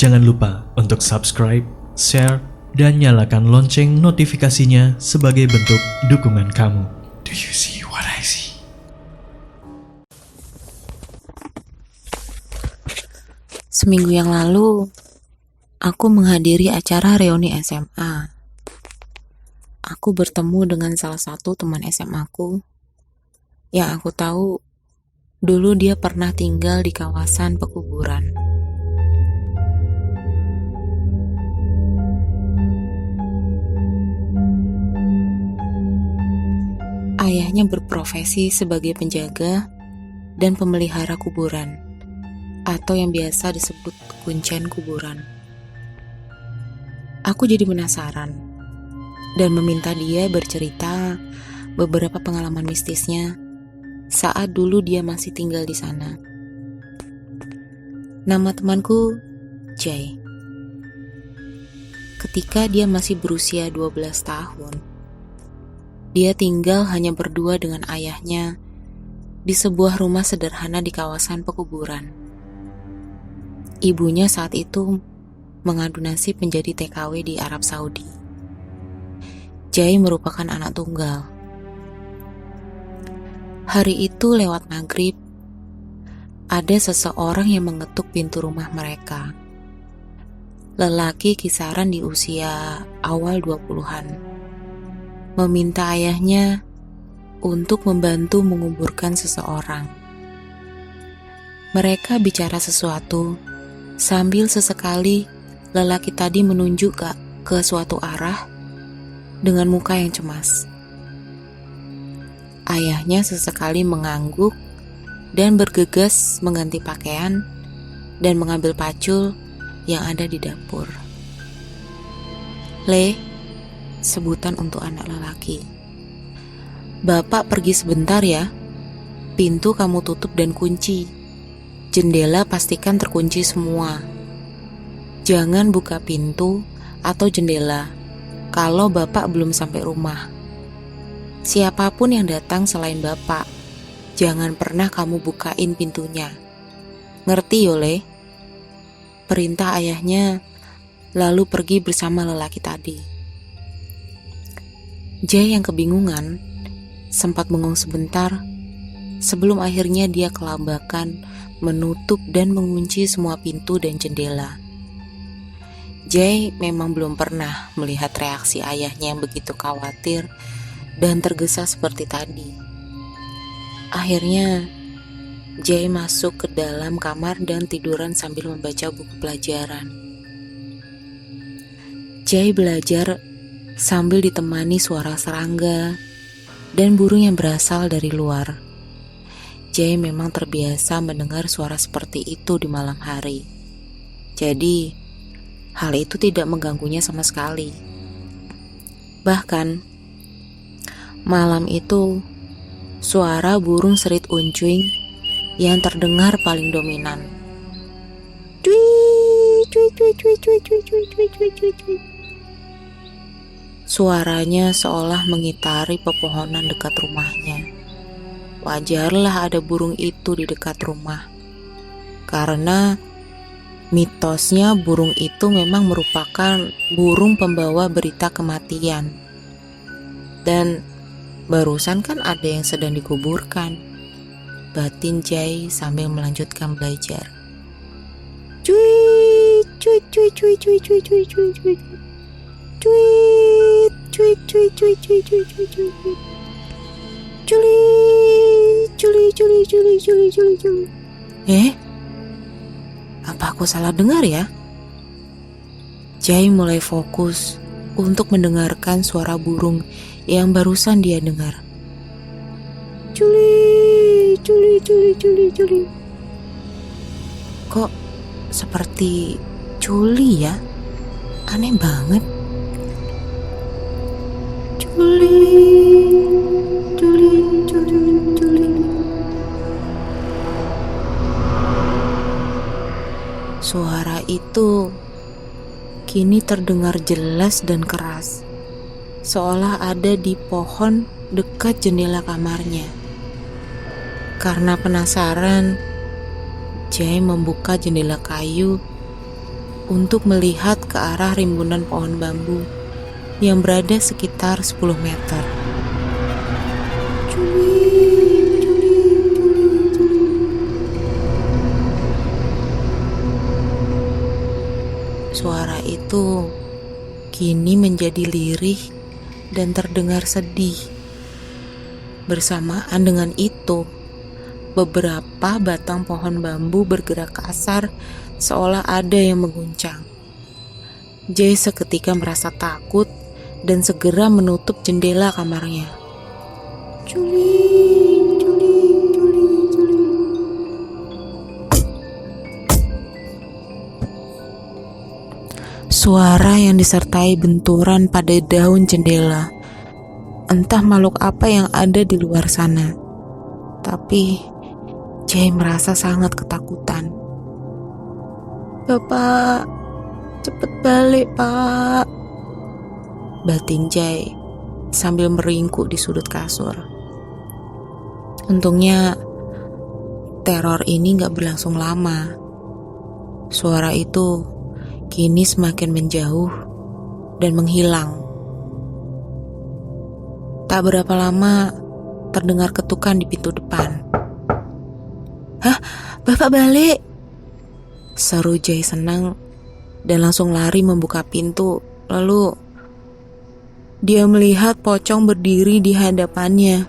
Jangan lupa untuk subscribe, share, dan nyalakan lonceng notifikasinya sebagai bentuk dukungan kamu. Do you see what I see? Seminggu yang lalu, aku menghadiri acara reuni SMA. Aku bertemu dengan salah satu teman SMA-ku yang aku tahu dulu dia pernah tinggal di kawasan pekuburan. Ayahnya berprofesi sebagai penjaga dan pemelihara kuburan, atau yang biasa disebut kuncen kuburan. Aku jadi penasaran dan meminta dia bercerita beberapa pengalaman mistisnya saat dulu dia masih tinggal di sana. Nama temanku Jay. Ketika dia masih berusia 12 tahun, dia tinggal hanya berdua dengan ayahnya di sebuah rumah sederhana di kawasan pekuburan. Ibunya saat itu mengadu nasib menjadi TKW di Arab Saudi. Jay merupakan anak tunggal. Hari itu lewat maghrib, ada seseorang yang mengetuk pintu rumah mereka. Lelaki kisaran di usia awal 20-an. Meminta ayahnya untuk membantu menguburkan seseorang. Mereka bicara sesuatu sambil sesekali lelaki tadi menunjuk ke suatu arah dengan muka yang cemas. Ayahnya sesekali mengangguk dan bergegas mengganti pakaian dan mengambil pacul yang ada di dapur. Sebutan untuk anak lelaki. Bapak pergi sebentar ya. Pintu kamu tutup dan kunci. Jendela pastikan terkunci semua. Jangan buka pintu atau jendela kalau Bapak belum sampai rumah. Siapapun yang datang selain Bapak, jangan pernah kamu bukain pintunya. Ngerti Yole? Perintah ayahnya, lalu pergi bersama lelaki tadi. Jay yang kebingungan sempat bengong sebentar sebelum akhirnya dia kelabakan menutup dan mengunci semua pintu dan jendela. Jay memang belum pernah melihat reaksi ayahnya yang begitu khawatir dan tergesa seperti tadi. Akhirnya Jay masuk ke dalam kamar dan tiduran sambil membaca buku pelajaran. Jay belajar sambil ditemani suara serangga dan burung yang berasal dari luar. Jay memang terbiasa mendengar suara seperti itu di malam hari. Jadi, hal itu tidak mengganggunya sama sekali. Bahkan, malam itu, suara burung serit uncuing yang terdengar paling dominan. Suaranya seolah mengitari pepohonan dekat rumahnya. Wajarlah ada burung itu di dekat rumah. Karena mitosnya burung itu memang merupakan burung pembawa berita kematian. Dan barusan kan ada yang sedang dikuburkan. Batin Jay sambil melanjutkan belajar. Cuit, cuit, cuit, cuit, cuit, cuit, cuit, cuit, cuit. Cuit, cuit, cuit, cuit, cuit, cuit, cuit, cuit. Culi, culi, culi, culi, culi, culi, culi. Apa aku salah dengar ya? Jay mulai fokus untuk mendengarkan suara burung yang barusan dia dengar. Culi, culi, culi, culi, culi. Kok seperti culi ya? Aneh banget. Culi, culi, culi, culi. Suara itu kini terdengar jelas dan keras, seolah ada di pohon dekat jendela kamarnya. Karena penasaran, Jay membuka jendela kayu untuk melihat ke arah rimbunan pohon bambu yang berada sekitar 10 meter. Suara itu kini menjadi lirih dan terdengar sedih. Bersamaan dengan itu, beberapa batang pohon bambu bergerak kasar seolah ada yang mengguncang. Jay seketika merasa takut dan segera menutup jendela kamarnya. Suara yang disertai benturan pada daun jendela. Entah makhluk apa yang ada di luar sana. Tapi Jay merasa sangat ketakutan. "Bapak, cepet balik, Pak," batin Jay sambil meringkuk di sudut kasur. Untungnya teror ini gak berlangsung lama. Suara itu kini semakin menjauh dan menghilang. Tak berapa lama terdengar ketukan di pintu depan. "Hah, Bapak balik!" seru Jay senang dan langsung lari membuka pintu. Lalu dia melihat pocong berdiri di hadapannya.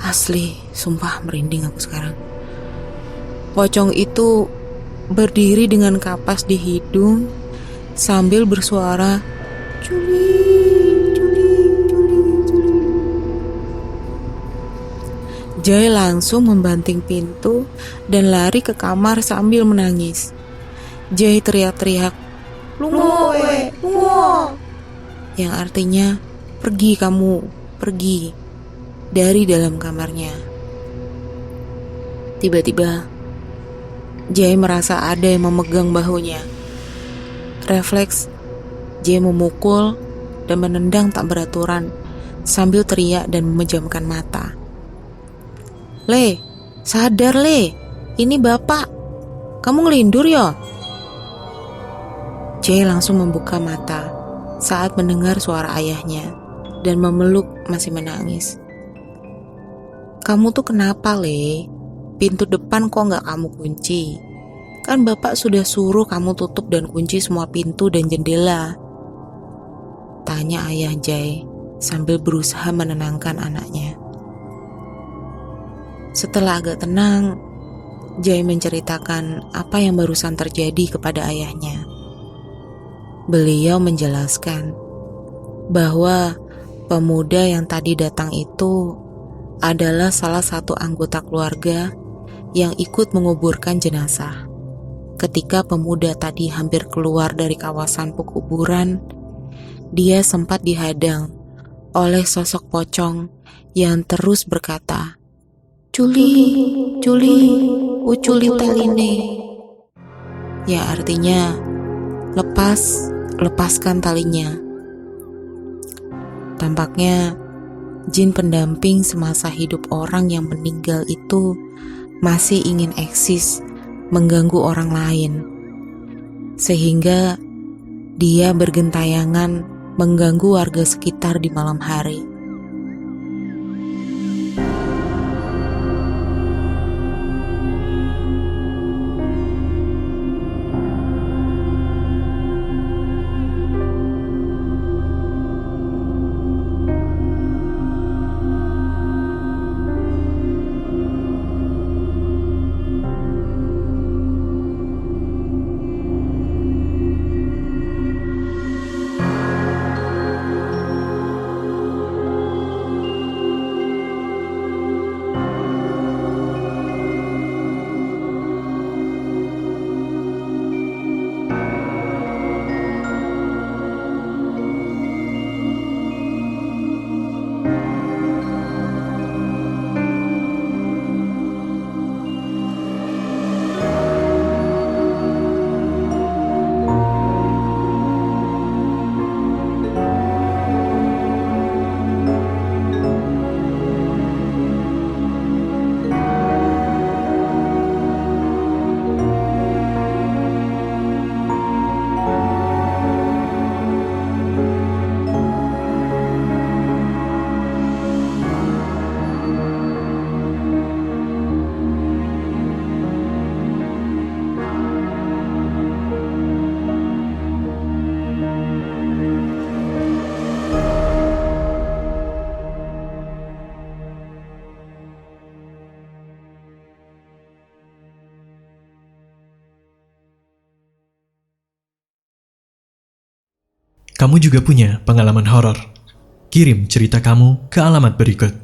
Asli, sumpah merinding aku sekarang. Pocong itu berdiri dengan kapas di hidung sambil bersuara, "Juli, Juli, Juli, Juli." Jay langsung membanting pintu dan lari ke kamar sambil menangis. Jay teriak-teriak, "Lungo, lungo!" yang artinya, "Pergi kamu, pergi," dari dalam kamarnya. Tiba-tiba Jay merasa ada yang memegang bahunya. Refleks, Jay memukul dan menendang tak beraturan sambil teriak dan memejamkan mata. "Le, sadar Le, ini Bapak. Kamu ngelindur ya?" Jay langsung membuka mata saat mendengar suara ayahnya dan memeluk masih menangis. "Kamu tuh kenapa Le? Pintu depan kok gak kamu kunci? Kan Bapak sudah suruh kamu tutup dan kunci semua pintu dan jendela," tanya ayah Jay sambil berusaha menenangkan anaknya. Setelah agak tenang, Jay menceritakan apa yang barusan terjadi kepada ayahnya. Beliau menjelaskan bahwa pemuda yang tadi datang itu adalah salah satu anggota keluarga yang ikut menguburkan jenazah. Ketika pemuda tadi hampir keluar dari kawasan pekuburan, dia sempat dihadang oleh sosok pocong yang terus berkata, "Culi, culi, uculi taline." Ya artinya, lepaskan talinya. Tampaknya jin pendamping semasa hidup orang yang meninggal itu masih ingin eksis mengganggu orang lain, sehingga dia bergentayangan mengganggu warga sekitar di malam hari. kamu juga punya pengalaman horor? Kirim cerita kamu ke alamat berikut.